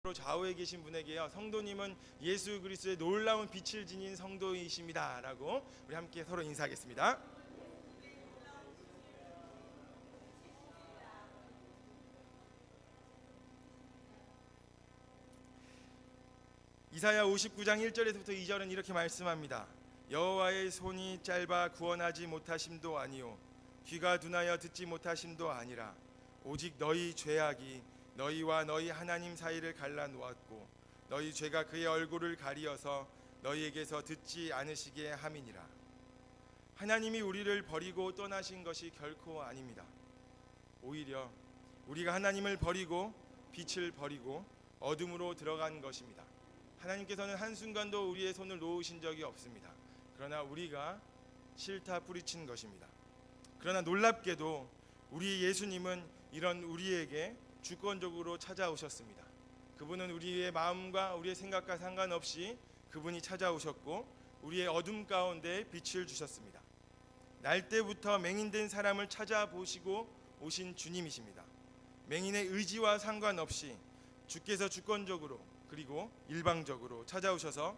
좌우에 계신 분에게요, 성도님은 예수 그리스도의 놀라운 빛을 지닌 성도이십니다 라고 우리 함께 서로 인사하겠습니다. 이사야 59장 1절에서부터 2절은 이렇게 말씀합니다. 여호와의 손이 짧아 구원하지 못하심도 아니요 귀가 둔하여 듣지 못하심도 아니라 오직 너희 죄악이 너희와 너희 하나님 사이를 갈라 놓았고 너희 죄가 그의 얼굴을 가리어서 너희에게서 듣지 않으시게 함이니라. 하나님이 우리를 버리고 떠나신 것이 결코 아닙니다. 오히려 우리가 하나님을 버리고 빛을 버리고 어둠으로 들어간 것입니다. 하나님께서는 한순간도 우리의 손을 놓으신 적이 없습니다. 그러나 우리가 싫다 뿌리친 것입니다. 그러나 놀랍게도 우리 예수님은 이런 우리에게 주권적으로 찾아오셨습니다. 그분은 우리의 마음과 우리의 생각과 상관없이 그분이 찾아오셨고 우리의 어둠 가운데 빛을 주셨습니다. 날 때부터 맹인된 사람을 찾아보시고 오신 주님이십니다. 맹인의 의지와 상관없이 주께서 주권적으로 그리고 일방적으로 찾아오셔서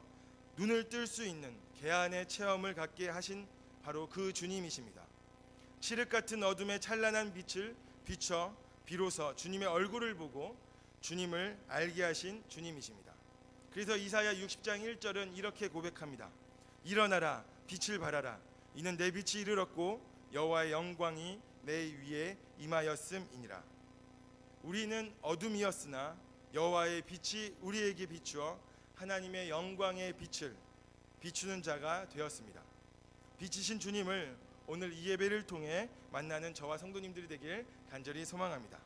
눈을 뜰 수 있는 개안의 체험을 갖게 하신 바로 그 주님이십니다. 칠흑 같은 어둠의 찬란한 빛을 비춰 비로소 주님의 얼굴을 보고 주님을 알게 하신 주님이십니다. 그래서 이사야 60장 1절은 이렇게 고백합니다. 일어나라 빛을 발하라 이는 내 빛이 이르렀고 여호와의 영광이 내 위에 임하였음이니라. 우리는 어둠이었으나 여호와의 빛이 우리에게 비추어 하나님의 영광의 빛을 비추는 자가 되었습니다. 빛이신 주님을 오늘 이 예배를 통해 만나는 저와 성도님들이 되길 간절히 소망합니다.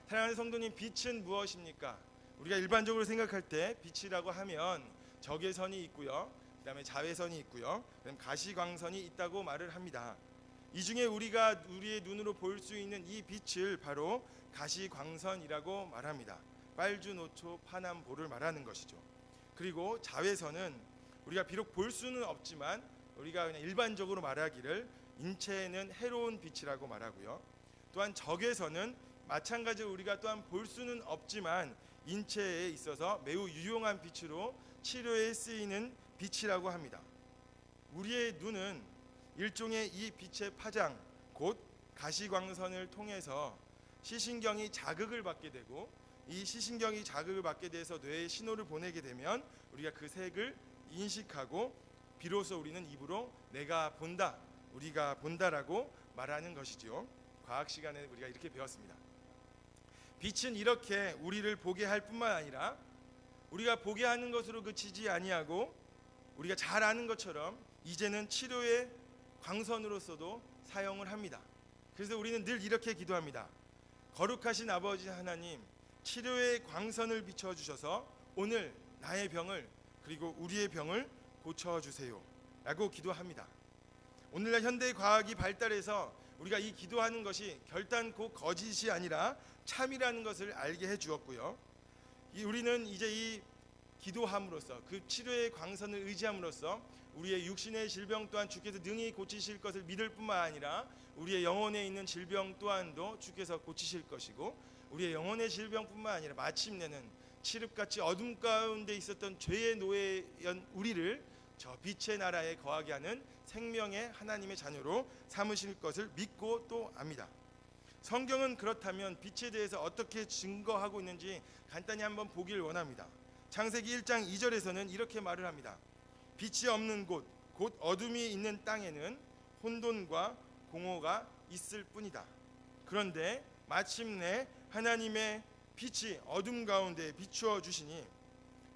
사랑하는 성도님, 빛은 무엇입니까? 우리가 일반적으로 생각할 때 빛이라고 하면 적외선이 있고요, 그 다음에 자외선이 있고요, 그다음 가시광선이 있다고 말을 합니다. 이 중에 우리가 우리의 눈으로 볼 수 있는 이 빛을 바로 가시광선이라고 말합니다. 빨주노초 파남보를 말하는 것이죠. 그리고 자외선은 우리가 비록 볼 수는 없지만 우리가 그냥 일반적으로 말하기를 인체에는 해로운 빛이라고 말하고요. 또한 적외선은 마찬가지로 우리가 또한 볼 수는 없지만 인체에 있어서 매우 유용한 빛으로 치료에 쓰이는 빛이라고 합니다. 우리의 눈은 일종의 이 빛의 파장, 곧 가시광선을 통해서 시신경이 자극을 받게 되고 이 시신경이 자극을 받게 돼서 뇌에 신호를 보내게 되면 우리가 그 색을 인식하고 비로소 우리는 입으로 내가 본다, 우리가 본다라고 말하는 것이죠. 과학 시간에 우리가 이렇게 배웠습니다. 빛은 이렇게 우리를 보게 할 뿐만 아니라 우리가 보게 하는 것으로 그치지 아니하고 우리가 잘 아는 것처럼 이제는 치료의 광선으로서도 사용을 합니다. 그래서 우리는 늘 이렇게 기도합니다. 거룩하신 아버지 하나님, 치료의 광선을 비춰주셔서 오늘 나의 병을 그리고 우리의 병을 고쳐주세요 라고 기도합니다. 오늘날 현대의 과학이 발달해서 우리가 이 기도하는 것이 결단코 거짓이 아니라 참이라는 것을 알게 해주었고요. 우리는 이제 이 기도함으로써 그 치료의 광선을 의지함으로써 우리의 육신의 질병 또한 주께서 능히 고치실 것을 믿을 뿐만 아니라 우리의 영혼에 있는 질병 또한도 주께서 고치실 것이고 우리의 영혼의 질병뿐만 아니라 마침내는 칠흑같이 어둠 가운데 있었던 죄의 노예연 우리를 저 빛의 나라에 거하게 하는 생명의 하나님의 자녀로 삼으실 것을 믿고 또 압니다. 성경은 그렇다면 빛에 대해서 어떻게 증거하고 있는지 간단히 한번 보길 원합니다. 창세기 1장 2절에서는 이렇게 말을 합니다. 빛이 없는 곳, 곧 어둠이 있는 땅에는 혼돈과 공허가 있을 뿐이다. 그런데 마침내 하나님의 빛이 어둠 가운데 비추어 주시니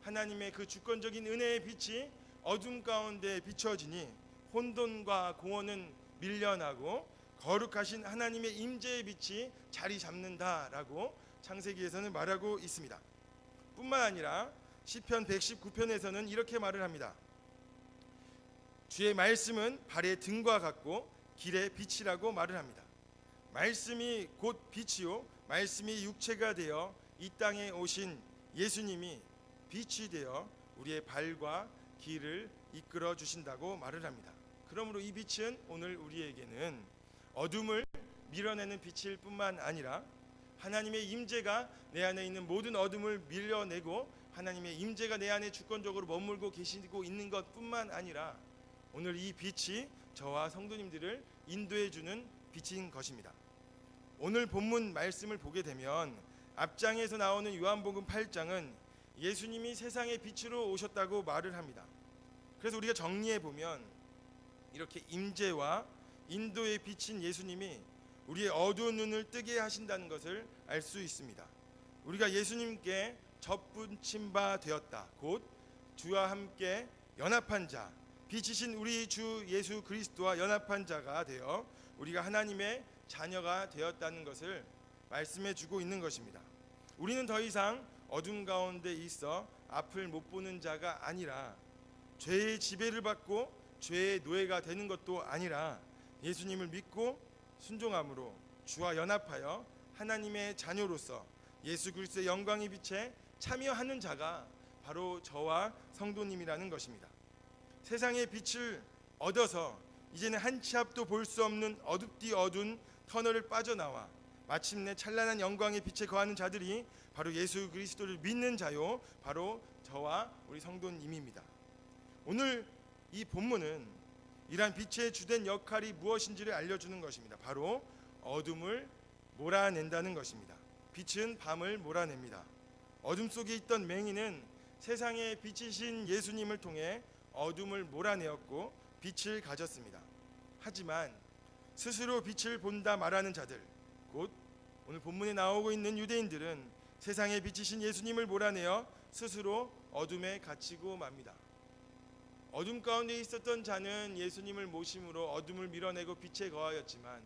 하나님의 그 주권적인 은혜의 빛이 어둠 가운데 비춰지니 혼돈과 공허는 밀려나고 거룩하신 하나님의 임재의 빛이 자리 잡는다라고 창세기에서는 말하고 있습니다. 뿐만 아니라 시편 119편에서는 이렇게 말을 합니다. 주의 말씀은 발의 등과 같고 길의 빛이라고 말을 합니다. 말씀이 곧 빛이요 말씀이 육체가 되어 이 땅에 오신 예수님이 빛이 되어 우리의 발과 길을 이끌어 주신다고 말을 합니다. 그러므로 이 빛은 오늘 우리에게는 어둠을 밀어내는 빛일 뿐만 아니라 하나님의 임재가 내 안에 있는 모든 어둠을 밀려내고 하나님의 임재가 내 안에 주권적으로 머물고 계시고 있는 것뿐만 아니라 오늘 이 빛이 저와 성도님들을 인도해 주는 빛인 것입니다. 오늘 본문 말씀을 보게 되면 앞장에서 나오는 요한복음 8장은 예수님이 세상의 빛으로 오셨다고 말을 합니다. 그래서 우리가 정리해 보면 이렇게 임재와 인도의 빛인 예수님이 우리의 어두운 눈을 뜨게 하신다는 것을 알 수 있습니다. 우리가 예수님께 접붙임 바 되었다. 곧 주와 함께 연합한 자, 빛이신 우리 주 예수 그리스도와 연합한 자가 되어 우리가 하나님의 자녀가 되었다는 것을 말씀해 주고 있는 것입니다. 우리는 더 이상 어둠 가운데 있어 앞을 못 보는 자가 아니라 죄의 지배를 받고 죄의 노예가 되는 것도 아니라 예수님을 믿고 순종함으로 주와 연합하여 하나님의 자녀로서 예수 그리스도의 영광의 빛에 참여하는 자가 바로 저와 성도님이라는 것입니다. 세상의 빛을 얻어서 이제는 한 치 앞도 볼 수 없는 어둡디 어두운 터널을 빠져나와 마침내 찬란한 영광의 빛에 거하는 자들이 바로 예수 그리스도를 믿는 자요, 바로 저와 우리 성도님입니다. 오늘 이 본문은 이러한 빛의 주된 역할이 무엇인지를 알려주는 것입니다. 바로 어둠을 몰아낸다는 것입니다. 빛은 밤을 몰아냅니다. 어둠 속에 있던 맹인은 세상의 빛이신 예수님을 통해 어둠을 몰아내었고 빛을 가졌습니다. 하지만 스스로 빛을 본다 말하는 자들, 곧 오늘 본문에 나오고 있는 유대인들은 세상의 빛이신 예수님을 몰아내어 스스로 어둠에 갇히고 맙니다. 어둠 가운데 있었던 자는 예수님을 모심으로 어둠을 밀어내고 빛에 거하였지만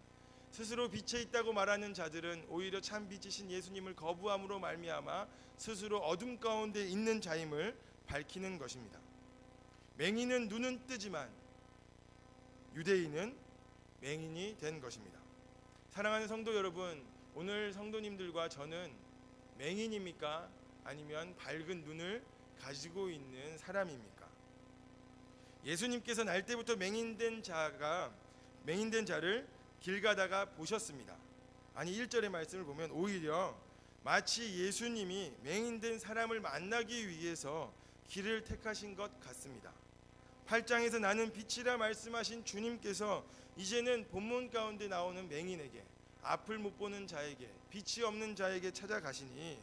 스스로 빛에 있다고 말하는 자들은 오히려 참 빛이신 예수님을 거부함으로 말미암아 스스로 어둠 가운데 있는 자임을 밝히는 것입니다. 맹인은 눈은 뜨지만 유대인은 맹인이 된 것입니다. 사랑하는 성도 여러분, 오늘 성도님들과 저는 맹인입니까? 아니면 밝은 눈을 가지고 있는 사람입니까? 예수님께서 날 때부터 맹인된 자를 길 가다가 보셨습니다. 아니 1절의 말씀을 보면 오히려 마치 예수님이 맹인된 사람을 만나기 위해서 길을 택하신 것 같습니다. 8장에서 나는 빛이라 말씀하신 주님께서 이제는 본문 가운데 나오는 맹인에게, 앞을 못 보는 자에게, 빛이 없는 자에게 찾아가시니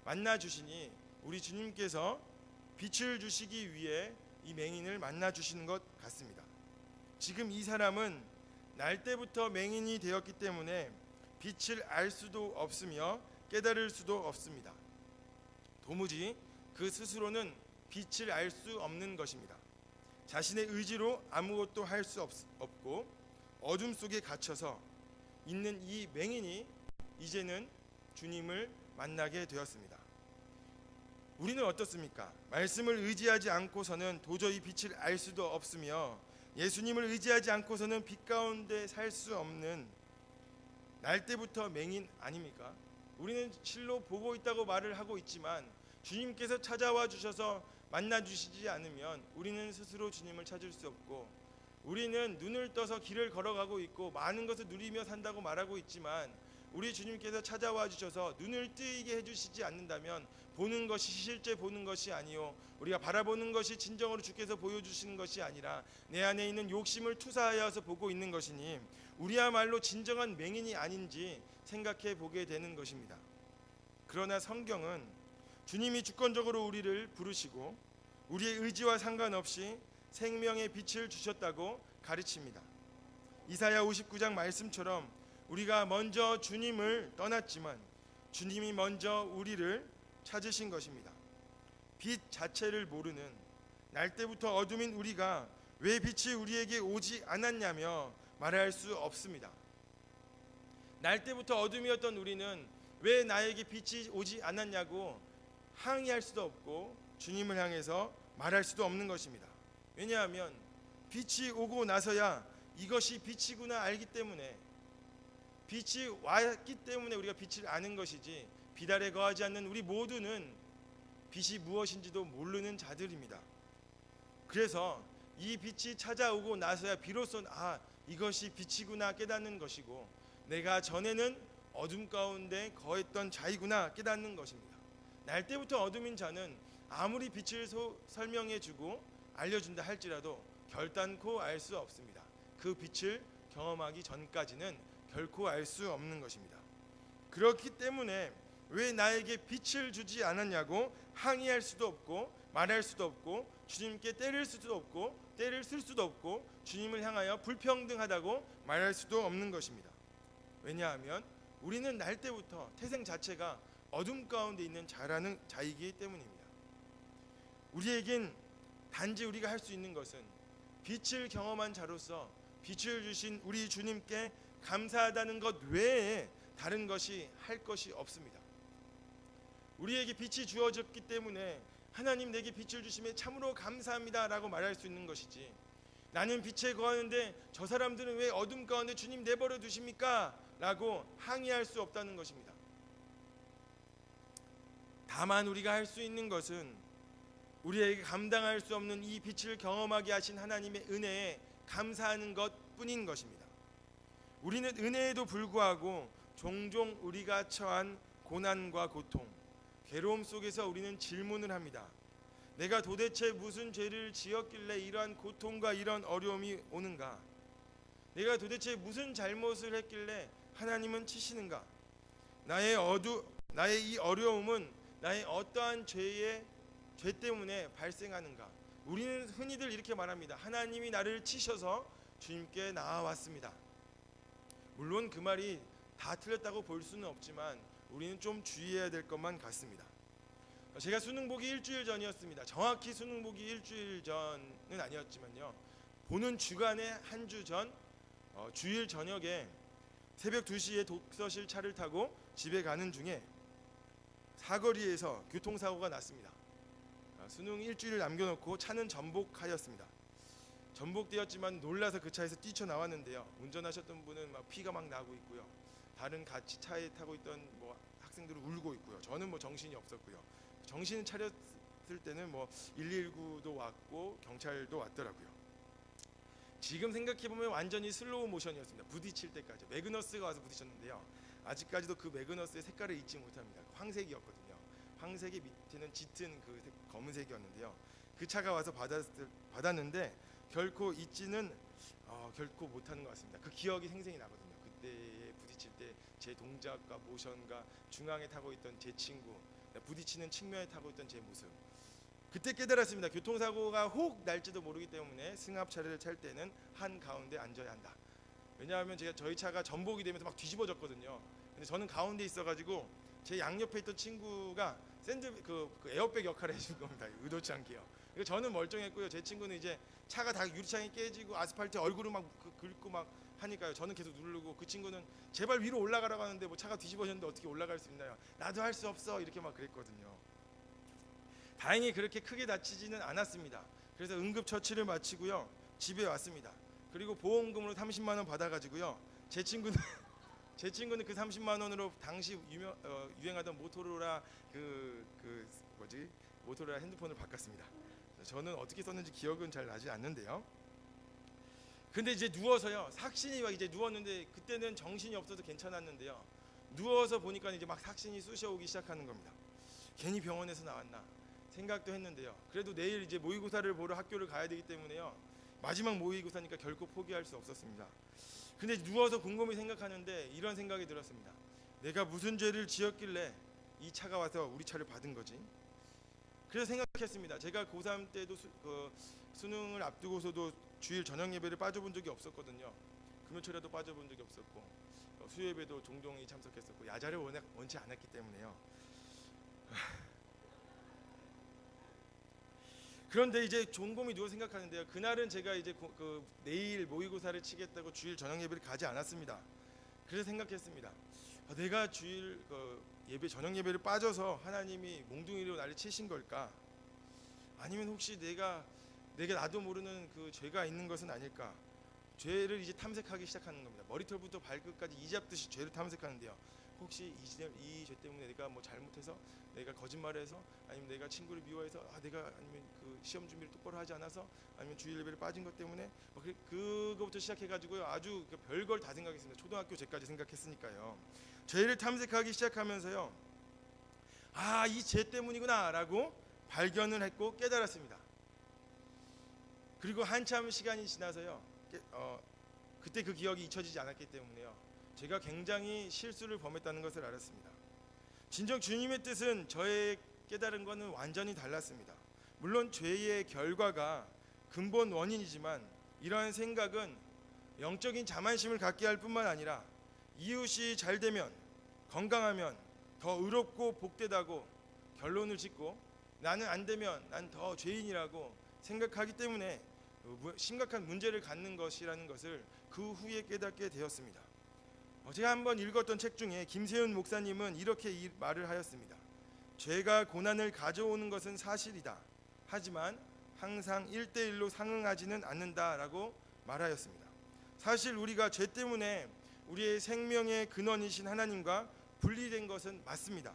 만나 주시니 우리 주님께서 빛을 주시기 위해 이 맹인을 만나 주시는 것 같습니다. 지금 이 사람은 날 때부터 맹인이 되었기 때문에 빛을 알 수도 없으며 깨달을 수도 없습니다. 도무지 그 스스로는 빛을 알 수 없는 것입니다. 자신의 의지로 아무것도 할 수 없고 어둠 속에 갇혀서 있는 이 맹인이 이제는 주님을 만나게 되었습니다. 우리는 어떻습니까? 말씀을 의지하지 않고서는 도저히 빛을 알 수도 없으며 예수님을 의지하지 않고서는 빛 가운데 살 수 없는 날 때부터 맹인 아닙니까? 우리는 실로 보고 있다고 말을 하고 있지만 주님께서 찾아와 주셔서 만나 주시지 않으면 우리는 스스로 주님을 찾을 수 없고, 우리는 눈을 떠서 길을 걸어가고 있고 많은 것을 누리며 산다고 말하고 있지만 우리 주님께서 찾아와 주셔서 눈을 뜨이게 해주시지 않는다면 보는 것이 실제 보는 것이 아니요, 우리가 바라보는 것이 진정으로 주께서 보여주시는 것이 아니라 내 안에 있는 욕심을 투사하여서 보고 있는 것이니 우리야말로 진정한 맹인이 아닌지 생각해 보게 되는 것입니다. 그러나 성경은 주님이 주권적으로 우리를 부르시고 우리의 의지와 상관없이 생명의 빛을 주셨다고 가르칩니다. 이사야 59장 말씀처럼 우리가 먼저 주님을 떠났지만 주님이 먼저 우리를 찾으신 것입니다. 빛 자체를 모르는 날 때부터 어둠인 우리가 왜 빛이 우리에게 오지 않았냐며 말할 수 없습니다. 날 때부터 어둠이었던 우리는 왜 나에게 빛이 오지 않았냐고 항의할 수도 없고 주님을 향해서 말할 수도 없는 것입니다. 왜냐하면 빛이 오고 나서야 이것이 빛이구나 알기 때문에, 빛이 왔기 때문에 우리가 빛을 아는 것이지, 빛 아래 거하지 않는 우리 모두는 빛이 무엇인지도 모르는 자들입니다. 그래서 이 빛이 찾아오고 나서야 비로소 이것이 빛이구나 깨닫는 것이고, 내가 전에는 어둠 가운데 거했던 자이구나 깨닫는 것입니다. 날 때부터 어둠인 자는 아무리 빛을 설명해주고 알려준다 할지라도 결단코 알 수 없습니다. 그 빛을 경험하기 전까지는 결코 알 수 없는 것입니다. 그렇기 때문에 왜 나에게 빛을 주지 않았냐고 항의할 수도 없고 말할 수도 없고 주님께 때릴 수도 없고 때를 쓸 수도 없고 주님을 향하여 불평등하다고 말할 수도 없는 것입니다. 왜냐하면 우리는 날 때부터 태생 자체가 어둠 가운데 있는 자이기 때문입니다. 우리에겐 단지 우리가 할 수 있는 것은 빛을 경험한 자로서 빛을 주신 우리 주님께 감사하다는 것 외에 다른 것이 할 것이 없습니다. 우리에게 빛이 주어졌기 때문에 하나님 내게 빛을 주심에 참으로 감사합니다 라고 말할 수 있는 것이지, 나는 빛에 거하는데 저 사람들은 왜 어둠 가운데 주님 내버려 두십니까? 라고 항의할 수 없다는 것입니다. 다만 우리가 할 수 있는 것은 우리에게 감당할 수 없는 이 빛을 경험하게 하신 하나님의 은혜에 감사하는 것뿐인 것입니다. 우리는 은혜에도 불구하고 종종 우리가 처한 고난과 고통, 괴로움 속에서 우리는 질문을 합니다. 내가 도대체 무슨 죄를 지었길래 이러한 고통과 이런 어려움이 오는가? 내가 도대체 무슨 잘못을 했길래 하나님은 치시는가? 나의 이 어려움은 나의 어떠한 죄 때문에 발생하는가? 우리는 흔히들 이렇게 말합니다. 하나님이 나를 치셔서 주님께 나아왔습니다. 물론 그 말이 다 틀렸다고 볼 수는 없지만 우리는 좀 주의해야 될 것만 같습니다. 제가 수능 보기 일주일 전이었습니다. 정확히 수능 보기 일주일 전은 아니었지만요, 보는 주간의 한 주 전 주일 저녁에 새벽 2시에 독서실 차를 타고 집에 가는 중에 사거리에서 교통사고가 났습니다. 수능 일주일 남겨놓고 차는 전복하였습니다. 전복되었지만 놀라서 그 차에서 뛰쳐나왔는데요, 운전하셨던 분은 피가 막 나고 있고요, 다른 같이 차에 타고 있던 학생들은 울고 있고요. 저는 정신이 없었고요. 정신을 차렸을 때는 119도 왔고 경찰도 왔더라고요. 지금 생각해보면 완전히 슬로우 모션이었습니다. 부딪힐 때까지. 매그너스가 와서 부딪혔는데요, 아직까지도 그 매그너스의 색깔을 잊지 못합니다. 황색이었거든요. 황색의 밑에는 짙은 그 검은색이었는데요, 그 차가 와서 받았는데 결코 잊지는 결코 못하는 것 같습니다. 그 기억이 생생히 나거든요. 그때에 부딪힐 때 제 동작과 모션과 중앙에 타고 있던 제 친구, 부딪히는 측면에 타고 있던 제 모습, 그때 깨달았습니다. 교통사고가 혹 날지도 모르기 때문에 승합차를 탈 때는 한 가운데 앉아야 한다. 왜냐하면 저희 차가 전복이 되면서 막 뒤집어졌거든요. 근데 저는 가운데 있어가지고 제 양옆에 있던 친구가 그 에어백 역할을 해준 겁니다. 의도치 않게요. 그러니까 저는 멀쩡했고요, 제 친구는 이제 차가 다 유리창이 깨지고 아스팔트에 얼굴을 막 긁고 막 하니까요, 저는 계속 누르고, 그 친구는 제발 위로 올라가라고 하는데 차가 뒤집어졌는데 어떻게 올라갈 수 있나요? 나도 할 수 없어, 이렇게 막 그랬거든요. 다행히 그렇게 크게 다치지는 않았습니다. 그래서 응급처치를 마치고요, 집에 왔습니다. 그리고 보험금으로 30만 원 받아가지고요, 제 친구는 그 30만 원으로 당시 유행하던 모토로라 모토로라 핸드폰을 바꿨습니다. 저는 어떻게 썼는지 기억은 잘 나지 않는데요. 근데 이제 누워서요, 삭신이 막 이제 누웠는데, 그때는 정신이 없어서 괜찮았는데요, 누워서 보니까 이제 막 삭신이 쑤셔오기 시작하는 겁니다. 괜히 병원에서 나왔나 생각도 했는데요, 그래도 내일 이제 모의고사를 보러 학교를 가야 되기 때문에요, 마지막 모의고사니까 결코 포기할 수 없었습니다. 근데 누워서 곰곰이 생각하는데 이런 생각이 들었습니다. 내가 무슨 죄를 지었길래 이 차가 와서 우리 차를 받은 거지? 그래서 생각했습니다. 제가 고3 때도 수능을 앞두고서도 주일 저녁 예배를 빠져본 적이 없었거든요. 금요철에도 빠져본 적이 없었고, 수요예배도 종종 참석했었고, 야자를 워낙 원치 않았기 때문에요. 그런데 이제 곰곰이 누워 생각하는데요, 그날은 제가 이제 내일 모의고사를 치겠다고 주일 저녁 예배를 가지 않았습니다. 그래서 생각했습니다. 내가 주일 저녁 예배를 빠져서 하나님이 몽둥이로 나를 치신 걸까? 아니면 혹시 내가 나도 모르는 그 죄가 있는 것은 아닐까? 죄를 이제 탐색하기 시작하는 겁니다. 머리털부터 발끝까지 이잡듯이 죄를 탐색하는데요, 혹시 이 죄 때문에 내가 뭐 잘못해서, 내가 거짓말해서, 아니면 내가 친구를 미워해서, 내가 아니면 그 시험 준비를 똑바로 하지 않아서, 아니면 주일 예배를 빠진 것 때문에, 그거부터 시작해가지고요, 아주 별걸 다 생각했습니다. 초등학교 죄까지 생각했으니까요. 죄를 탐색하기 시작하면서요, 이 죄 때문이구나라고 발견을 했고 깨달았습니다. 그리고 한참 시간이 지나서요, 그때 그 기억이 잊혀지지 않았기 때문에요, 제가 굉장히 실수를 범했다는 것을 알았습니다. 진정 주님의 뜻은 저의 깨달은 것은 완전히 달랐습니다. 물론 죄의 결과가 근본 원인이지만 이러한 생각은 영적인 자만심을 갖게 할 뿐만 아니라 이웃이 잘 되면, 건강하면 더 의롭고 복되다고 결론을 짓고, 나는 안 되면 난 더 죄인이라고 생각하기 때문에 심각한 문제를 갖는 것이라는 것을 그 후에 깨닫게 되었습니다. 제가 한번 읽었던 책 중에 김세윤 목사님은 이렇게 말을 하였습니다. 죄가 고난을 가져오는 것은 사실이다. 하지만 항상 1대1로 상응하지는 않는다라고 말하였습니다. 사실 우리가 죄 때문에 우리의 생명의 근원이신 하나님과 분리된 것은 맞습니다.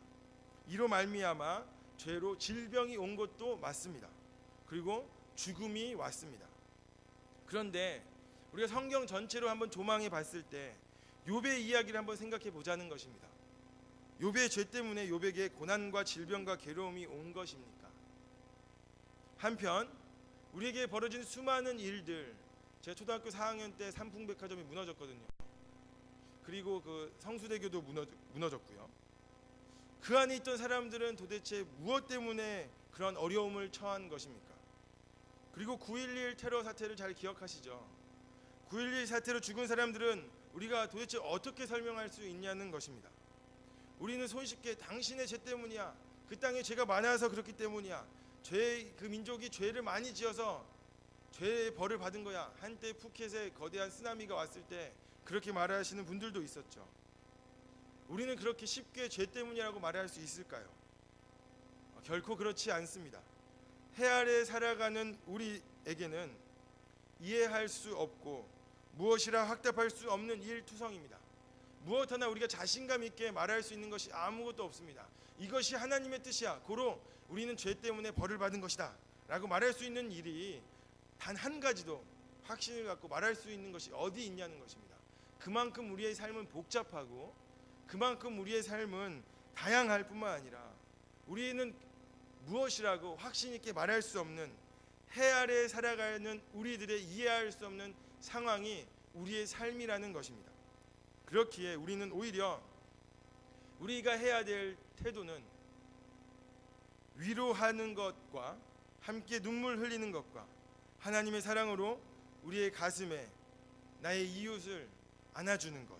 이로 말미암아 죄로 질병이 온 것도 맞습니다. 그리고 죽음이 왔습니다. 그런데 우리가 성경 전체로 한번 조망해 봤을 때 욥의 이야기를 한번 생각해 보자는 것입니다. 욥의 죄 때문에 욥에게 고난과 질병과 괴로움이 온 것입니까? 한편 우리에게 벌어진 수많은 일들, 제가 초등학교 4학년 때 삼풍백화점이 무너졌거든요. 그리고 그 성수대교도 무너졌고요. 그 안에 있던 사람들은 도대체 무엇 때문에 그런 어려움을 처한 것입니까? 그리고 9.11 테러 사태를 잘 기억하시죠? 9.11 사태로 죽은 사람들은 우리가 도대체 어떻게 설명할 수 있냐는 것입니다. 우리는 손쉽게 당신의 죄 때문이야, 그 땅에 죄가 많아서 그렇기 때문이야, 그 민족이 죄를 많이 지어서 죄의 벌을 받은 거야, 한때 푸켓에 거대한 쓰나미가 왔을 때 그렇게 말하시는 분들도 있었죠. 우리는 그렇게 쉽게 죄 때문이라고 말할 수 있을까요? 결코 그렇지 않습니다. 해 아래 살아가는 우리에게는 이해할 수 없고 무엇이라 확답할 수 없는 일투성입니다. 무엇 하나 우리가 자신감 있게 말할 수 있는 것이 아무것도 없습니다. 이것이 하나님의 뜻이야, 고로 우리는 죄 때문에 벌을 받은 것이다 라고 말할 수 있는 일이 단 한 가지도 확신을 갖고 말할 수 있는 것이 어디 있냐는 것입니다. 그만큼 우리의 삶은 복잡하고 그만큼 우리의 삶은 다양할 뿐만 아니라 우리는 무엇이라고 확신 있게 말할 수 없는, 해 아래 살아가는 우리들의 이해할 수 없는 상황이 우리의 삶이라는 것입니다. 그렇기에 우리는 오히려 우리가 해야 될 태도는 위로하는 것과 함께 눈물 흘리는 것과 하나님의 사랑으로 우리의 가슴에 나의 이웃을 안아주는 것,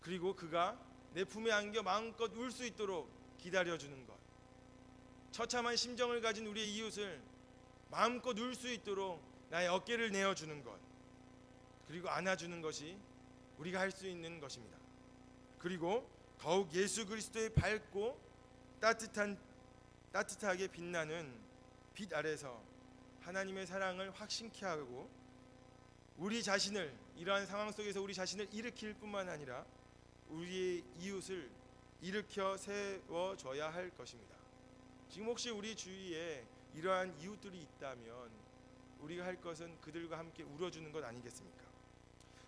그리고 그가 내 품에 안겨 마음껏 울 수 있도록 기다려주는 것, 처참한 심정을 가진 우리의 이웃을 마음껏 울 수 있도록 나의 어깨를 내어주는 것, 그리고 안아주는 것이 우리가 할 수 있는 것입니다. 그리고 더욱 예수 그리스도의 밝고 따뜻하게 빛나는 빛 아래서 하나님의 사랑을 확신케 하고 우리 자신을, 이러한 상황 속에서 우리 자신을 일으킬 뿐만 아니라 우리의 이웃을 일으켜 세워줘야 할 것입니다. 지금 혹시 우리 주위에 이러한 이웃들이 있다면 우리가 할 것은 그들과 함께 울어주는 것 아니겠습니까?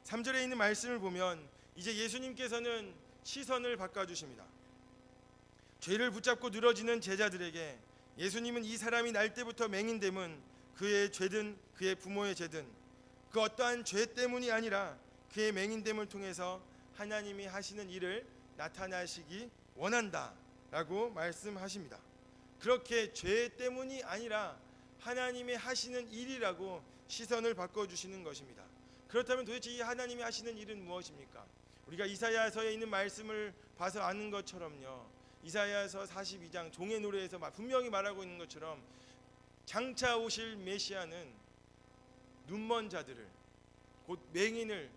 3절에 있는 말씀을 보면 이제 예수님께서는 시선을 바꿔주십니다. 죄를 붙잡고 늘어지는 제자들에게 예수님은 이 사람이 날 때부터 맹인됨은 그의 죄든 그의 부모의 죄든 그 어떠한 죄 때문이 아니라 그의 맹인됨을 통해서 하나님이 하시는 일을 나타나시기 원한다 라고 말씀하십니다. 그렇게 죄 때문이 아니라 하나님이 하시는 일이라고 시선을 바꿔주시는 것입니다. 그렇다면 도대체 이 하나님이 하시는 일은 무엇입니까? 우리가 이사야서에 있는 말씀을 봐서 아는 것처럼요, 이사야서 42장 종의 노래에서 분명히 말하고 있는 것처럼 장차 오실 메시아는 눈먼 자들을, 곧 맹인을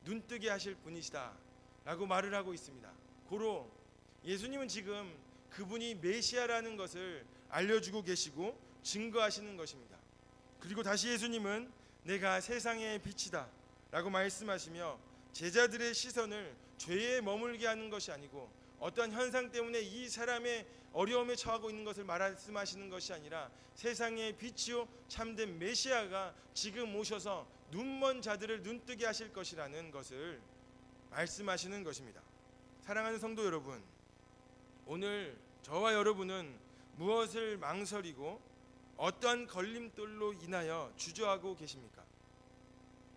눈뜨게 하실 분이시다 라고 말을 하고 있습니다. 고로 예수님은 지금 그분이 메시아라는 것을 알려주고 계시고 증거하시는 것입니다. 그리고 다시 예수님은 내가 세상의 빛이다 라고 말씀하시며 제자들의 시선을 죄에 머물게 하는 것이 아니고 어떠한 현상 때문에 이 사람의 어려움에 처하고 있는 것을 말씀하시는 것이 아니라 세상의 빛이요 참된 메시아가 지금 오셔서 눈먼 자들을 눈뜨게 하실 것이라는 것을 말씀하시는 것입니다. 사랑하는 성도 여러분, 오늘 저와 여러분은 무엇을 망설이고 어떠한 걸림돌로 인하여 주저하고 계십니까?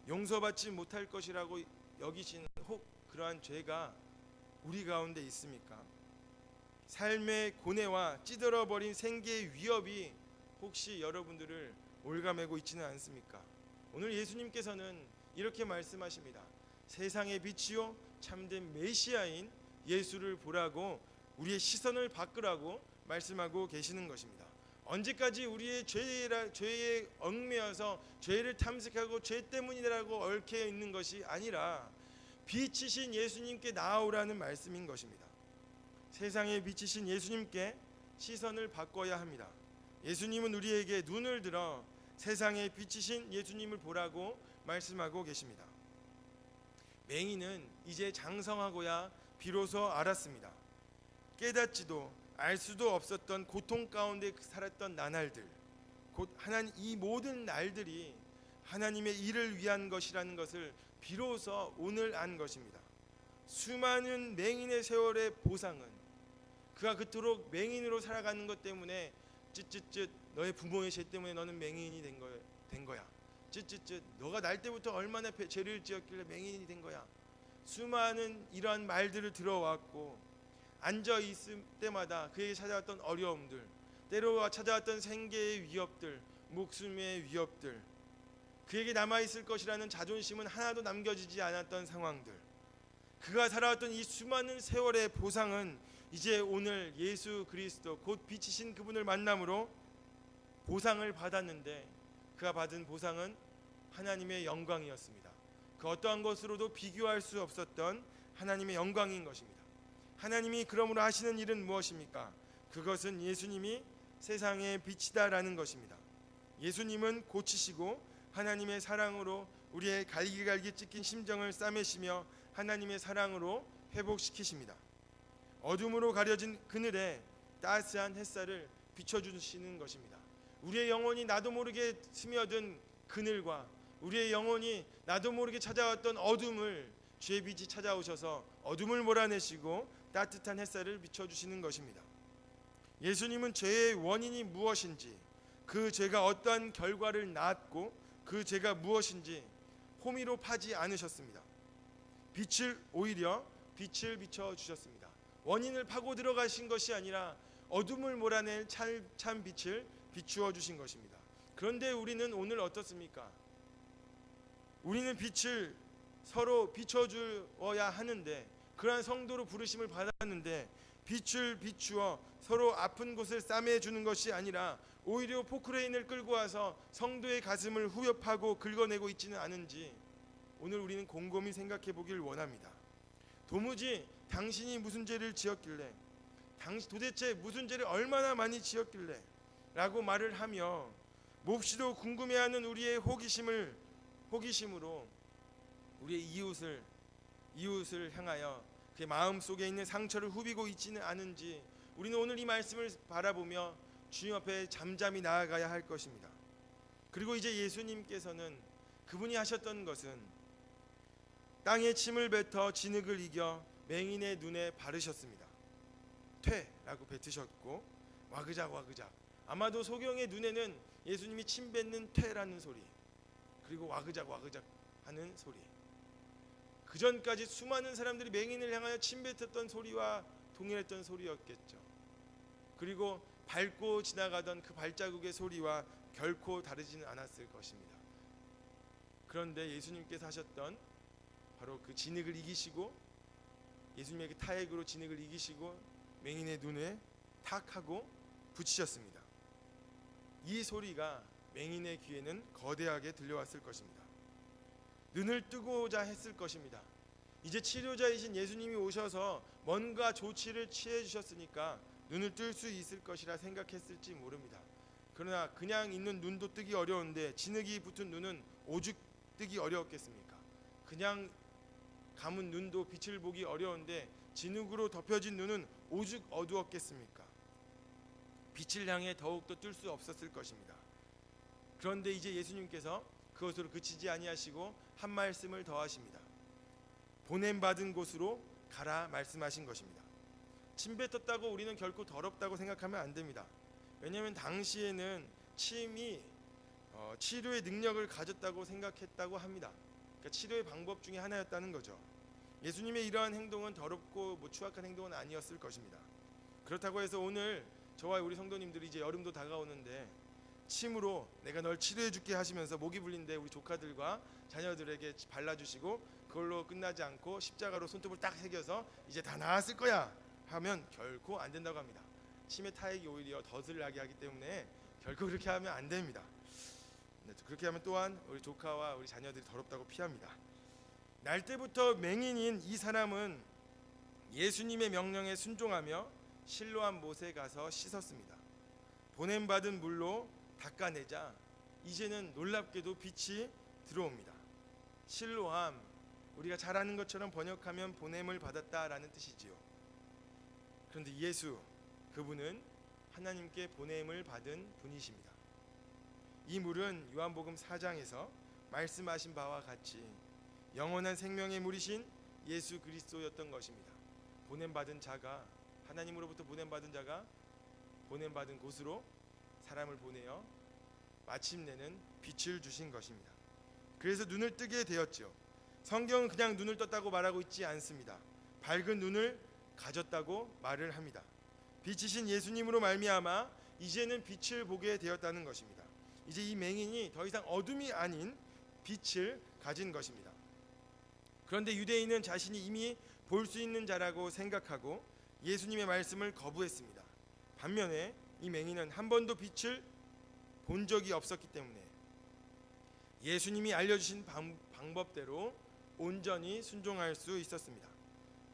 용서받지 못할 것이라고 여기시는 혹 그러한 죄가 우리 가운데 있습니까? 삶의 고뇌와 찌들어버린 생계의 위협이 혹시 여러분들을 올가매고 있지는 않습니까? 오늘 예수님께서는 이렇게 말씀하십니다. 세상의 빛이요 참된 메시아인 예수를 보라고 우리의 시선을 바꾸라고 말씀하고 계시는 것입니다. 언제까지 우리의 죄에 얽매여서 죄를 탐색하고 죄 때문이라고 얽혀 있는 것이 아니라 빛이신 예수님께 나아오라는 말씀인 것입니다. 세상의 빛이신 예수님께 시선을 바꿔야 합니다. 예수님은 우리에게 눈을 들어 세상의 빛이신 예수님을 보라고 말씀하고 계십니다. 맹인은 이제 장성하고야 비로소 알았습니다. 깨닫지도 알 수도 없었던 고통 가운데 살았던 나날들, 곧 하나님 이 모든 날들이 하나님의 일을 위한 것이라는 것을 비로소 오늘 안 것입니다. 수많은 맹인의 세월의 보상은 그가 그토록 맹인으로 살아가는 것 때문에 쯧쯧쯧 너의 부모의 죄 때문에 너는 맹인이 된 거야. 쯧쯧쯧 너가 날 때부터 얼마나 죄를 지었길래 맹인이 된 거야. 수많은 이러한 말들을 들어왔고 앉아 있을 때마다 그에게 찾아왔던 어려움들, 때로 찾아왔던 생계의 위협들, 목숨의 위협들, 그에게 남아있을 것이라는 자존심은 하나도 남겨지지 않았던 상황들, 그가 살아왔던 이 수많은 세월의 보상은 이제 오늘 예수 그리스도 곧 빛이신 그분을 만남으로 보상을 받았는데 그가 받은 보상은 하나님의 영광이었습니다. 그 어떠한 것으로도 비교할 수 없었던 하나님의 영광인 것입니다. 하나님이 그러므로 하시는 일은 무엇입니까? 그것은 예수님이 세상의 빛이다라는 것입니다. 예수님은 고치시고 하나님의 사랑으로 우리의 갈기갈기 찢긴 심정을 싸매시며 하나님의 사랑으로 회복시키십니다. 어둠으로 가려진 그늘에 따스한 햇살을 비춰주시는 것입니다. 우리의 영혼이 나도 모르게 스며든 그늘과 우리의 영혼이 나도 모르게 찾아왔던 어둠을 주의 빛이 찾아오셔서 어둠을 몰아내시고 따뜻한 햇살을 비춰주시는 것입니다. 예수님은 죄의 원인이 무엇인지, 그 죄가 어떠한 결과를 낳았고 그 죄가 무엇인지 호미로 파지 않으셨습니다. 오히려 빛을 비춰주셨습니다. 원인을 파고 들어가신 것이 아니라 어둠을 몰아낼 참 빛을 비추어 주신 것입니다. 그런데 우리는 오늘 어떻습니까? 우리는 빛을 서로 비춰주어야 하는데, 그러한 성도로 부르심을 받았는데 빛을 비추어 서로 아픈 곳을 싸매주는 것이 아니라 오히려 포크레인을 끌고 와서 성도의 가슴을 후벼파고 긁어내고 있지는 않은지 오늘 우리는 곰곰이 생각해 보길 원합니다. 도무지 당신이 무슨 죄를 지었길래, 도대체 무슨 죄를 얼마나 많이 지었길래 라고 말을 하며 몹시도 궁금해하는 우리의 호기심으로 우리의 이웃을 향하여 그의 마음속에 있는 상처를 후비고 있지는 않은지 우리는 오늘 이 말씀을 바라보며 주님 앞에 잠잠히 나아가야 할 것입니다. 그리고 이제 예수님께서는 그분이 하셨던 것은 땅에 침을 뱉어 진흙을 이겨 맹인의 눈에 바르셨습니다. 퇴라고 뱉으셨고 와그작 아마도 소경의 눈에는 예수님이 침 뱉는 퇴라는 소리, 그리고 와그작 하는 소리, 그 전까지 수많은 사람들이 맹인을 향하여 침 뱉었던 소리와 동일했던 소리였겠죠. 그리고 밟고 지나가던 그 발자국의 소리와 결코 다르지는 않았을 것입니다. 그런데 예수님께서 하셨던 바로 그 진흙을 이기시고, 예수님에게 타액으로 진흙을 이기시고 맹인의 눈에 탁 하고 붙이셨습니다. 이 소리가 맹인의 귀에는 거대하게 들려왔을 것입니다. 눈을 뜨고자 했을 것입니다. 이제 치료자이신 예수님이 오셔서 뭔가 조치를 취해 주셨으니까 눈을 뜰 수 있을 것이라 생각했을지 모릅니다. 그러나 그냥 있는 눈도 뜨기 어려운데 진흙이 붙은 눈은 오죽 뜨기 어려웠겠습니까? 그냥 감은 눈도 빛을 보기 어려운데 진흙으로 덮여진 눈은 오죽 어두웠겠습니까? 빛을 향해 더욱더 뜰 수 없었을 것입니다. 그런데 이제 예수님께서 그것으로 그치지 아니하시고 한 말씀을 더하십니다. 보냄받은 곳으로 가라 말씀하신 것입니다. 침 뱉었다고 우리는 결코 더럽다고 생각하면 안 됩니다. 왜냐하면 당시에는 침이 치료의 능력을 가졌다고 생각했다고 합니다. 그러니까 치료의 방법 중에 하나였다는 거죠. 예수님의 이러한 행동은 더럽고 추악한 행동은 아니었을 것입니다. 그렇다고 해서 오늘 저와 우리 성도님들이 이제 여름도 다가오는데 침으로 내가 널 치료해 줄게 하시면서 목이 불린데 우리 조카들과 자녀들에게 발라주시고 그걸로 끝나지 않고 십자가로 손톱을 딱 새겨서 이제 다 나았을 거야 하면 결코 안 된다고 합니다. 침의 타액이 오히려 덫을 나게 하기 때문에 결코 그렇게 하면 안 됩니다. 그렇게 하면 또한 우리 조카와 우리 자녀들이 더럽다고 피합니다. 날 때부터 맹인인 이 사람은 예수님의 명령에 순종하며 실로암 못에 가서 씻었습니다. 보냄받은 물로 닦아내자 이제는 놀랍게도 빛이 들어옵니다. 실로암, 우리가 잘 아는 것처럼 번역하면 보냄을 받았다라는 뜻이지요. 그런데 예수, 그분은 하나님께 보냄을 받은 분이십니다. 이 물은 요한복음 4장에서 말씀하신 바와 같이 영원한 생명의 물이신 예수 그리스도였던 것입니다. 보냄받은 자가, 하나님으로부터 보냄받은 자가 보냄받은 곳으로 사람을 보내어 마침내는 빛을 주신 것입니다. 그래서 눈을 뜨게 되었죠. 성경은 그냥 눈을 떴다고 말하고 있지 않습니다. 밝은 눈을 가졌다고 말을 합니다. 빛이신 예수님으로 말미암아 이제는 빛을 보게 되었다는 것입니다. 이제 이 맹인이 더 이상 어둠이 아닌 빛을 가진 것입니다. 그런데 유대인은 자신이 이미 볼 수 있는 자라고 생각하고 예수님의 말씀을 거부했습니다. 반면에 이 맹인은 한 번도 빛을 본 적이 없었기 때문에 예수님이 알려주신 방법대로 온전히 순종할 수 있었습니다.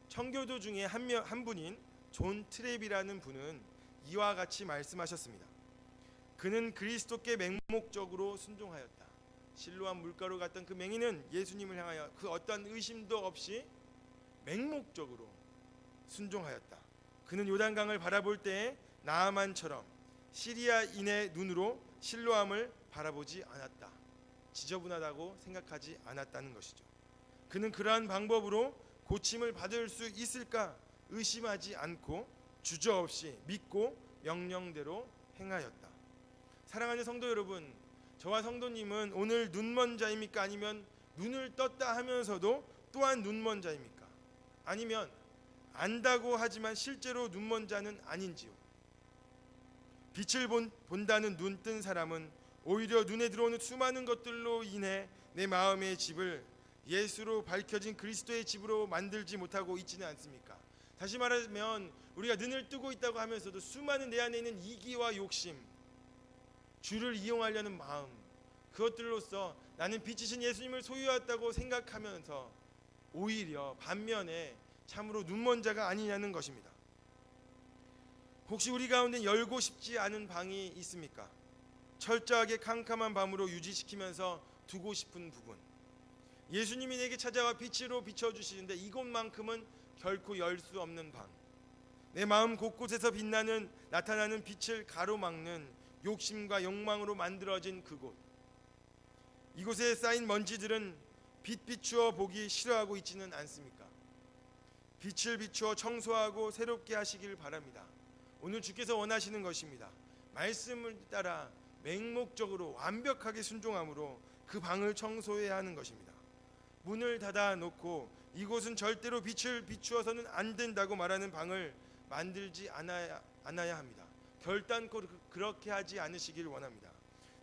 청교도 중에 한 분인 존 트랩이라는 분은 이와 같이 말씀하셨습니다. 그는 그리스도께 맹목적으로 순종하였다. 실로암 물가로 갔던 그 맹인은 예수님을 향하여 그 어떠한 의심도 없이 맹목적으로 순종하였다. 그는 요단강을 바라볼 때에 나아만처럼 시리아인의 눈으로 실로암을 바라보지 않았다. 지저분하다고 생각하지 않았다는 것이죠. 그는 그러한 방법으로 고침을 받을 수 있을까 의심하지 않고 주저없이 믿고 명령대로 행하였다. 사랑하는 성도 여러분, 저와 성도님은 오늘 눈먼 자입니까? 아니면 눈을 떴다 하면서도 또한 눈먼 자입니까? 아니면 안다고 하지만 실제로 눈먼 자는 아닌지요? 빛을 본다는 눈 뜬 사람은 오히려 눈에 들어오는 수많은 것들로 인해 내 마음의 집을 예수로 밝혀진 그리스도의 집으로 만들지 못하고 있지는 않습니까? 다시 말하면 우리가 눈을 뜨고 있다고 하면서도 수많은 내 안에 있는 이기와 욕심, 주를 이용하려는 마음, 그것들로서 나는 빛이신 예수님을 소유했다고 생각하면서 오히려 반면에 참으로 눈먼 자가 아니냐는 것입니다. 혹시 우리 가운데 열고 싶지 않은 방이 있습니까? 철저하게 캄캄한 밤으로 유지시키면서 두고 싶은 부분, 예수님이 내게 찾아와 빛으로 비춰주시는데 이곳만큼은 결코 열 수 없는 방, 내 마음 곳곳에서 나타나는 빛을 가로막는 욕심과 욕망으로 만들어진 그곳, 이곳에 쌓인 먼지들은 빛 비추어 보기 싫어하고 있지는 않습니까? 빛을 비추어 청소하고 새롭게 하시길 바랍니다. 오늘 주께서 원하시는 것입니다. 말씀을 따라 맹목적으로 완벽하게 순종함으로 그 방을 청소해야 하는 것입니다. 문을 닫아놓고 이곳은 절대로 빛을 비추어서는 안 된다고 말하는 방을 만들지 않아야 합니다. 결단코 그렇게 하지 않으시길 원합니다.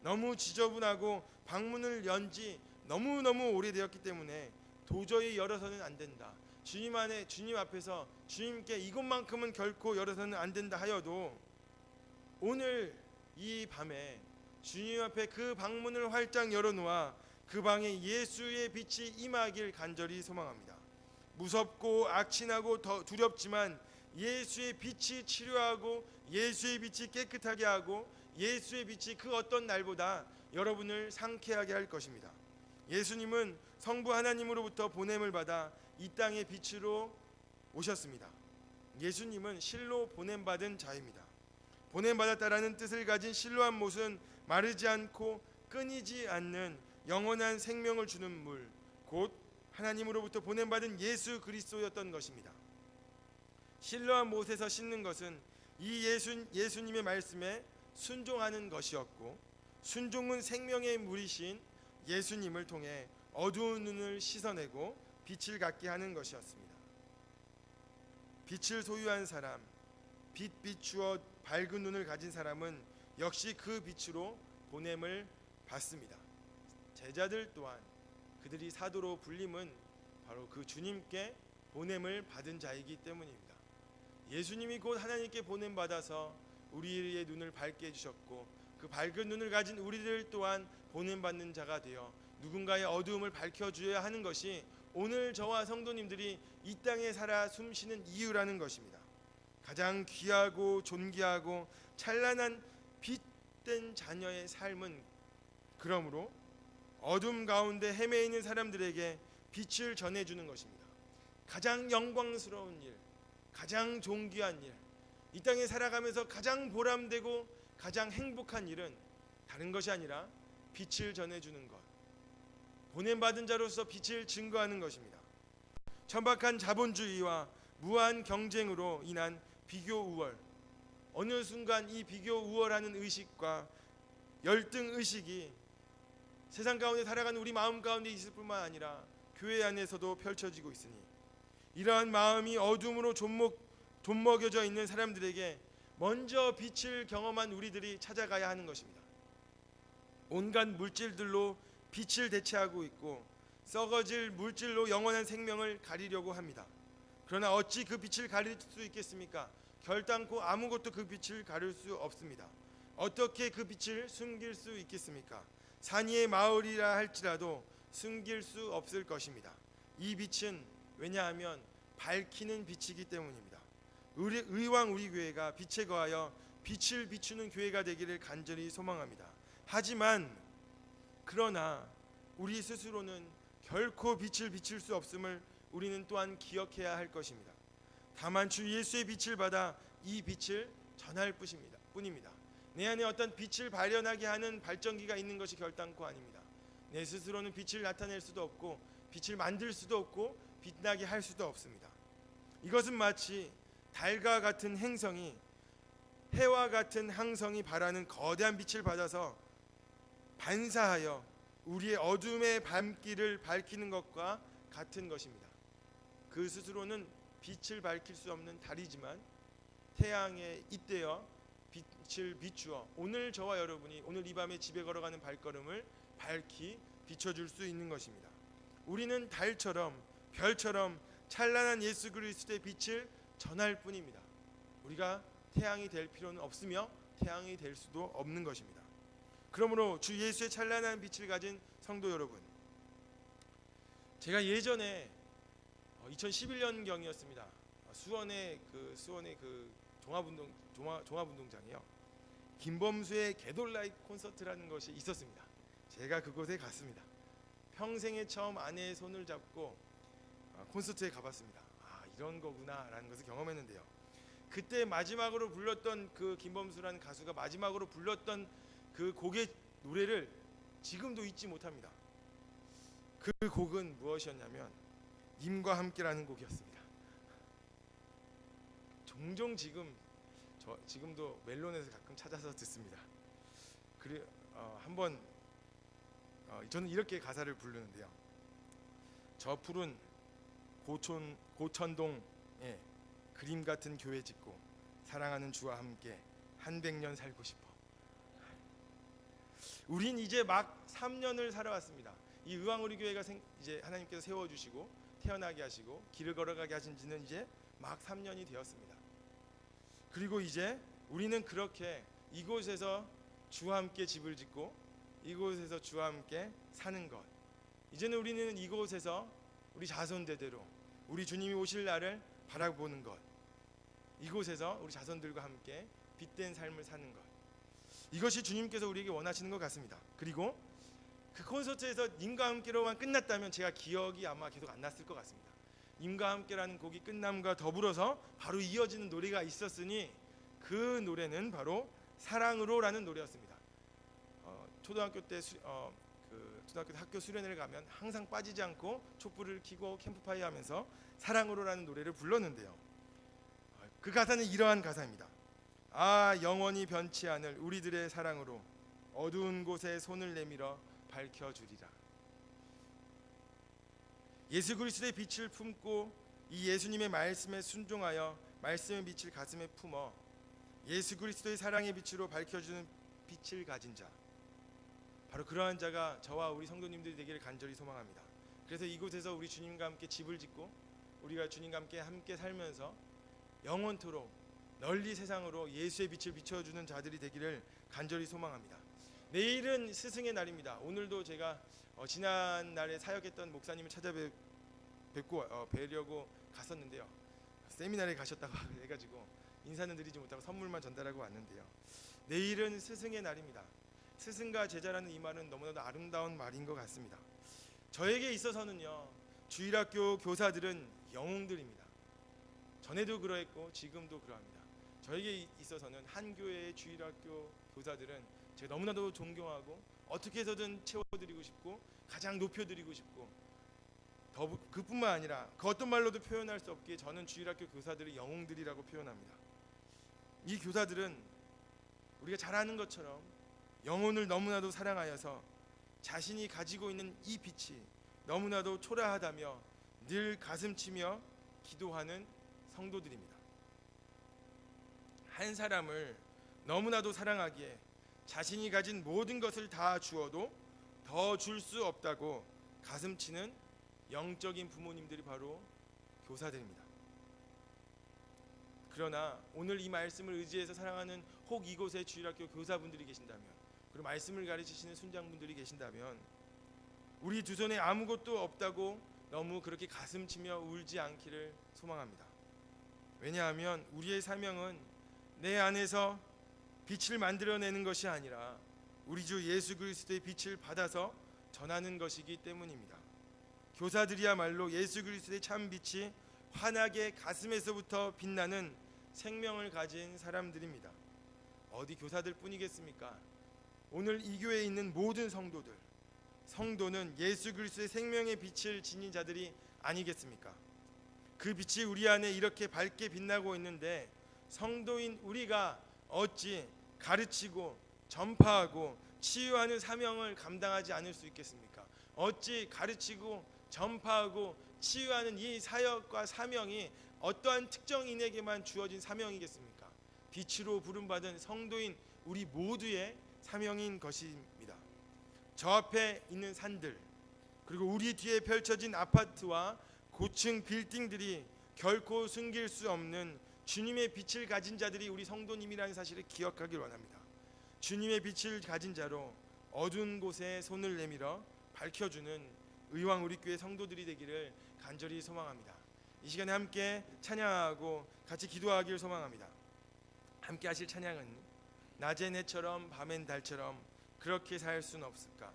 너무 지저분하고 방문을 연지 너무너무 오래되었기 때문에 도저히 열어서는 안 된다. 주님 앞에서 주님께 이것만큼은 결코 열어서는 안 된다 하여도 오늘 이 밤에 주님 앞에 그 방문을 활짝 열어놓아 그 방에 예수의 빛이 임하길 간절히 소망합니다. 무섭고 악친하고 더 두렵지만 예수의 빛이 치료하고 예수의 빛이 깨끗하게 하고 예수의 빛이 그 어떤 날보다 여러분을 상쾌하게 할 것입니다. 예수님은 성부 하나님으로부터 보냄을 받아 이 땅의 빛으로 오셨습니다. 예수님은 실로 보냄받은 자입니다. 보냄받았다라는 뜻을 가진 실로한 못은 마르지 않고 끊이지 않는 영원한 생명을 주는 물, 곧 하나님으로부터 보냄받은 예수 그리스도였던 것입니다. 실로한 못에서 씻는 것은 이 예수님의 말씀에 순종하는 것이었고, 순종은 생명의 물이신 예수님을 통해 어두운 눈을 씻어내고 빛을 갖게 하는 것이었습니다. 빛을 소유한 사람, 빛 비추어 밝은 눈을 가진 사람은 역시 그 빛으로 보냄을 받습니다. 제자들 또한 그들이 사도로 불림은 바로 그 주님께 보냄을 받은 자이기 때문입니다. 예수님이 곧 하나님께 보냄 받아서 우리의 눈을 밝게 해주셨고, 그 밝은 눈을 가진 우리들 또한 보냄 받는 자가 되어 누군가의 어두움을 밝혀주어야 하는 것이 오늘 저와 성도님들이 이 땅에 살아 숨쉬는 이유라는 것입니다. 가장 귀하고 존귀하고 찬란한 빛된 자녀의 삶은 그러므로 어둠 가운데 헤매 있는 사람들에게 빛을 전해주는 것입니다. 가장 영광스러운 일, 가장 존귀한 일, 이 땅에 살아가면서 가장 보람되고 가장 행복한 일은 다른 것이 아니라 빛을 전해주는 것, 보냄받은 자로서 빛을 증거하는 것입니다. 천박한 자본주의와 무한 경쟁으로 인한 비교 우월, 어느 순간 이 비교 우월하는 의식과 열등 의식이 세상 가운데 살아가는 우리 마음 가운데 있을 뿐만 아니라 교회 안에서도 펼쳐지고 있으니, 이러한 마음이 어둠으로 좀먹여져 있는 사람들에게 먼저 빛을 경험한 우리들이 찾아가야 하는 것입니다. 온갖 물질들로 빛을 대체하고 있고 썩어질 물질로 영원한 생명을 가리려고 합니다. 그러나 어찌 그 빛을 가릴 수 있겠습니까? 결단코 아무것도 그 빛을 가릴 수 없습니다. 어떻게 그 빛을 숨길 수 있겠습니까? 산 위의 마을이라 할지라도 숨길 수 없을 것입니다. 이 빛은 왜냐하면 밝히는 빛이기 때문입니다. 의왕 우리 교회가 빛에 거하여 빛을 비추는 교회가 되기를 간절히 소망합니다. 하지만 그러나 우리 스스로는 결코 빛을 비출 수 없음을 우리는 또한 기억해야 할 것입니다. 다만 주 예수의 빛을 받아 이 빛을 전할 뿐입니다. 내 안에 어떤 빛을 발현하게 하는 발전기가 있는 것이 결단코 아닙니다. 내 스스로는 빛을 나타낼 수도 없고 빛을 만들 수도 없고 빛나게 할 수도 없습니다. 이것은 마치 달과 같은 행성이 해와 같은 항성이 발하는 거대한 빛을 받아서 반사하여 우리의 어둠의 밤길을 밝히는 것과 같은 것입니다. 그 스스로는 빛을 밝힐 수 없는 달이지만 태양에 잇대어 빛을 비추어 오늘 저와 여러분이 오늘 이 밤에 집에 걸어가는 발걸음을 밝히 비춰줄 수 있는 것입니다. 우리는 달처럼 별처럼 찬란한 예수 그리스도의 빛을 전할 뿐입니다. 우리가 태양이 될 필요는 없으며 태양이 될 수도 없는 것입니다. 그러므로 주 예수의 찬란한 빛을 가진 성도 여러분, 제가 예전에 2011년경이었습니다. 수원의 그 종합운동장이요. 김범수의 게돌라이트 콘서트라는 것이 있었습니다. 제가 그곳에 갔습니다. 평생에 처음 아내의 손을 잡고 콘서트에 가봤습니다. 이런 거구나라는 것을 경험했는데요. 그때 마지막으로 불렀던 그 김범수라는 가수가 마지막으로 불렀던 그 곡의 노래를 지금도 잊지 못합니다. 그 곡은 무엇이었냐면 님과 함께라는 곡이었습니다. 종종 지금도 멜론에서 가끔 찾아서 듣습니다. 한번 저는 이렇게 가사를 부르는데요. 저 푸른 고천동에 그림 같은 교회 짓고 사랑하는 주와 함께 한 100년 살고 싶어. 우린 이제 막 3년을 살아왔습니다. 이 의왕우리 교회가 이제 하나님께서 세워주시고 태어나게 하시고 길을 걸어가게 하신 지는 이제 막 3년이 되었습니다. 그리고 이제 우리는 그렇게 이곳에서 주와 함께 집을 짓고 이곳에서 주와 함께 사는 것, 이제는 우리는 이곳에서 우리 자손대대로 우리 주님이 오실 날을 바라보는 것, 이곳에서 우리 자손들과 함께 빛된 삶을 사는 것, 이것이 주님께서 우리에게 원하시는 것 같습니다. 그리고 그 콘서트에서 님과 함께로만 끝났다면 제가 기억이 아마 계속 안 났을 것 같습니다. 님과 함께라는 곡이 끝남과 더불어서 바로 이어지는 노래가 있었으니 그 노래는 바로 사랑으로라는 노래였습니다. 초등학교 때 초등학교 학교 수련회를 가면 항상 빠지지 않고 촛불을 켜고 캠프파이어 하면서 사랑으로라는 노래를 불렀는데요. 그 가사는 이러한 가사입니다. 아, 영원히 변치 않을 우리들의 사랑으로 어두운 곳에 손을 내밀어 밝혀주리라. 예수 그리스도의 빛을 품고 이 예수님의 말씀에 순종하여 말씀의 빛을 가슴에 품어 예수 그리스도의 사랑의 빛으로 밝혀주는 빛을 가진 자, 바로 그러한 자가 저와 우리 성도님들이 되기를 간절히 소망합니다. 그래서 이곳에서 우리 주님과 함께 집을 짓고 우리가 주님과 함께 살면서 영원토록 널리 세상으로 예수의 빛을 비춰주는 자들이 되기를 간절히 소망합니다. 내일은 스승의 날입니다. 오늘도 제가 지난 날에 사역했던 목사님을 찾아뵙고 뵈려고 갔었는데요. 세미나에 가셨다고 해가지고 인사는 드리지 못하고 선물만 전달하고 왔는데요. 내일은 스승의 날입니다. 스승과 제자라는 이 말은 너무나도 아름다운 말인 것 같습니다. 저에게 있어서는요, 주일학교 교사들은 영웅들입니다. 전에도 그러했고 지금도 그러합니다. 저에게 있어서는 한 교회의 주일학교 교사들은 제가 너무나도 존경하고 어떻게 해서든 채워드리고 싶고 가장 높여드리고 싶고 그뿐만 아니라 그 어떤 말로도 표현할 수 없기에 저는 주일학교 교사들의 영웅들이라고 표현합니다. 이 교사들은 우리가 잘 아는 것처럼 영혼을 너무나도 사랑하여서 자신이 가지고 있는 이 빛이 너무나도 초라하다며 늘 가슴치며 기도하는 성도들입니다. 한 사람을 너무나도 사랑하기에 자신이 가진 모든 것을 다 주어도 더 줄 수 없다고 가슴치는 영적인 부모님들이 바로 교사들입니다. 그러나 오늘 이 말씀을 의지해서 사랑하는 혹 이곳에 주일학교 교사분들이 계신다면, 그리고 말씀을 가르치시는 순장분들이 계신다면 우리 두 손에 아무것도 없다고 너무 그렇게 가슴치며 울지 않기를 소망합니다. 왜냐하면 우리의 사명은 내 안에서 빛을 만들어내는 것이 아니라 우리 주 예수 그리스도의 빛을 받아서 전하는 것이기 때문입니다. 교사들이야말로 예수 그리스도의 참 빛이 환하게 가슴에서부터 빛나는 생명을 가진 사람들입니다. 어디 교사들 뿐이겠습니까? 오늘 이 교회에 있는 모든 성도는 예수 그리스도의 생명의 빛을 지닌 자들이 아니겠습니까? 그 빛이 우리 안에 이렇게 밝게 빛나고 있는데 성도인 우리가 어찌 가르치고 전파하고 치유하는 사명을 감당하지 않을 수 있겠습니까? 어찌 가르치고 전파하고 치유하는 이 사역과 사명이 어떠한 특정인에게만 주어진 사명이겠습니까? 빛으로 부름받은 성도인 우리 모두의 사명인 것입니다. 저 앞에 있는 산들, 그리고 우리 뒤에 펼쳐진 아파트와 고층 빌딩들이 결코 숨길 수 없는 주님의 빛을 가진 자들이 우리 성도님이라는 사실을 기억하길 원합니다. 주님의 빛을 가진 자로 어두운 곳에 손을 내밀어 밝혀주는 의왕 우리 교회 성도들이 되기를 간절히 소망합니다. 이 시간에 함께 찬양하고 같이 기도하기를 소망합니다. 함께 하실 찬양은 낮엔 해처럼 밤엔 달처럼 그렇게 살 수는 없을까?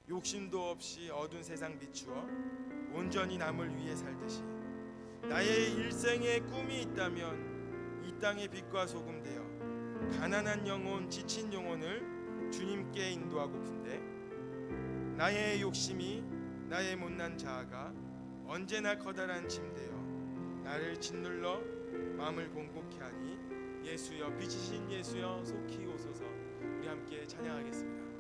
욕심도 없이 어두운 세상 비추어 온전히 남을 위해 살듯이 나의 일생에 꿈이 있다면 이 땅의 빛과 소금 되어 가난한 영혼, 지친 영혼을 주님께 인도하고픈데 나의 욕심이, 나의 못난 자아가 언제나 커다란 짐되어 나를 짓눌러 마음을 공고케 하니 예수여, 빛이신 예수여 속히 오소서. 우리 함께 찬양하겠습니다.